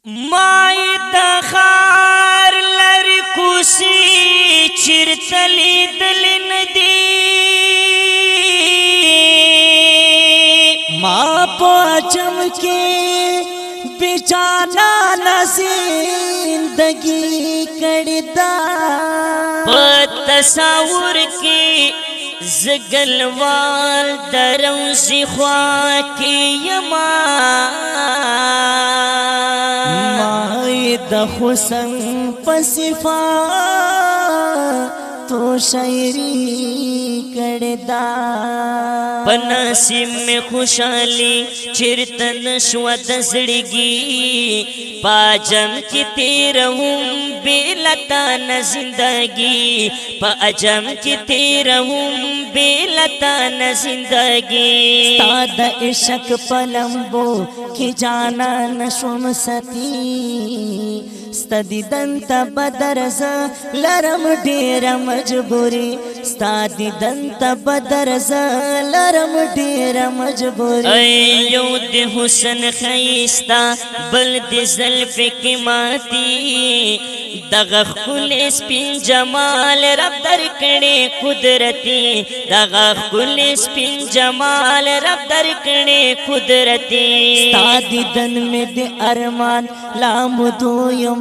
مای د خار لری کوسی چرتلی دل ندی ما پاچم کے بیچانا زندگی کڑدا تصور کی زگلوال دروزی خوا کی یما مائی د حسن پسفا تو شاعری کڑدا پناسیم میں خوشحالی چرتن شود زڑگی پاجم کی تیرہم بیلتان زندگی پاجم کی تیرہم بیلتان زندگی ستاد عشق پلمبو کی جانا نشوم ستی ستدی دنت بدرز لرم ډیر مجبوری ستادی دنت بدرز لرم ډیر مجبوری ایو د حسن خیستا بل د زلف کی ماتی دغه خل سپین جمال رب درکړي قدرتی دغه خل سپین جمال رب درکړي قدرتی ستادی دن میں د ارمان لامدو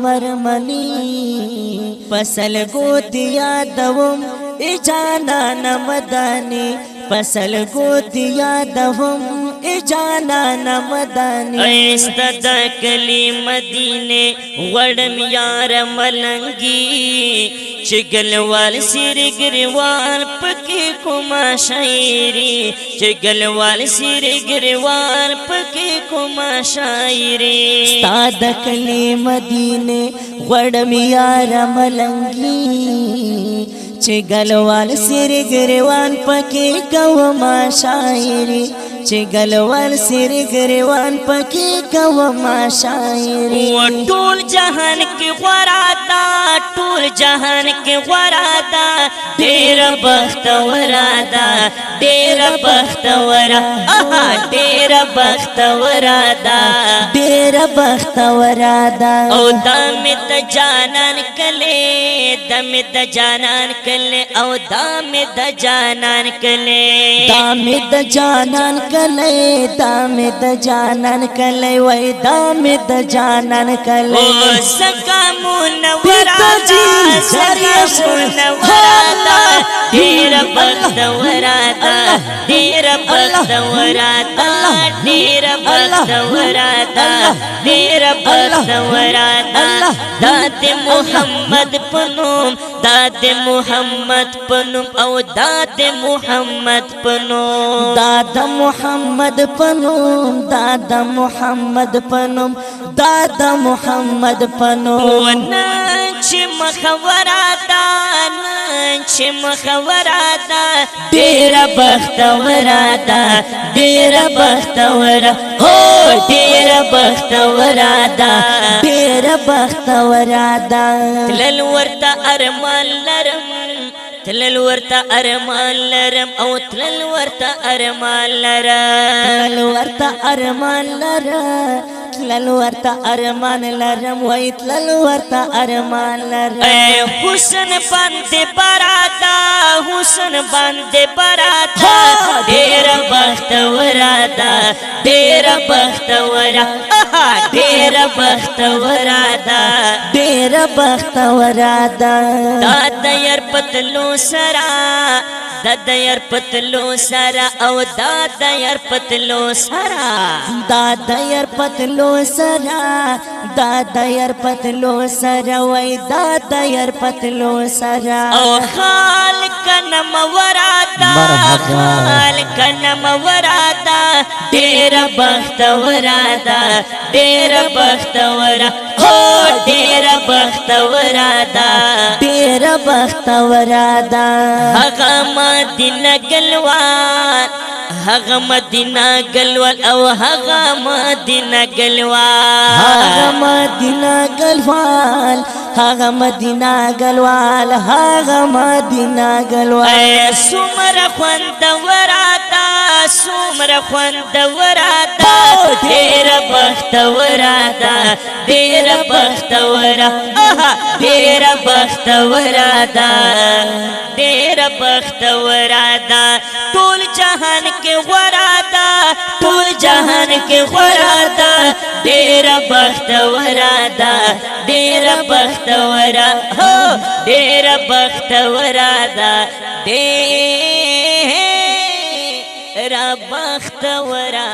مرمنی پسل گو دیا دوم ای جانا نمدانی پسل گو دیا دوم ای جانا نمدانی ایستد کلی مدینے وڑم یار ملنگی چگلوال سیر گریوال پکی کما شاعری چگلوال سیر گریوال پکی کما شاعری ستاد کلی مدینے غڑم یار ملنگی چگلوال سیر گریوان پکی کما شاعری چگلوال سیر گریوان پکی کما شاعری و ټول جهان کی غرادا ټول جهان کی غرادا ډیر بخت ورادا ډیر بخت ورادا ډیر بخت ورادا ډیر بخت ورادا او دامت جانان کله دامت جانان کله او دامت جانان کله دامت جانان کله دامت جانان کله وای دامت جانان کله او سکامون ورادا سکامون ورادا ډیر بخت ورادا ډیر بخت ورادا ډیر بخت ورادا ډیر بخت ورادا داد محمد پنوم داد محمد پنوم او داد محمد پنوم داد محمد پنوم داد محمد پنوم داد محمد پنوم ننچ مخورادا ننچ مخورادا ډیر بخت ورادا ډیر بخت ورا هو ډیر بخت ورادا ډیر بخت ورادا تلل ورته ارمان لرم تلل ورته ارمان لرم او تلل ورته ارمان لرم تلل ورته ارمان لرم تلل ورته ارمان لرم وای تلل ورته ارمان لرم اے حسن باندې برادا حسن باندې برادا ډیر بخت ورادا ډیر بخت ورادا ډیر بخت ورادا ډیر بخت ورادا داد ير پتلو سرا داد ير پتلو سرا او داد ير پتلو سرا داد ير پتلو سرا داد ير پتلو سرا وای داد ير پتلو سرا او خال کنم ورادا خال کنم ورادا ډیر بخت ورادا ډیر بخت ورا هو ډیر بخت ورادا ډیر بخت ورادا هغه مدینه گلوان هغه مدینه گلوال او هغه مدینه گلوال هغه مدینه گلوال هغه مدینه گلوال هغه مدینه گلوال سمر خوند ورادا سومره خوندوره ده ډېره بختوره ده ډېره بختوره ډېره بختوره ده ډېره بختوره ده ټول جهان کې غوره ده ټول جهان کې غوره ده ډېره بختوره ده ډېره بختوره هو ډېره بختوره ده ډېره بختوره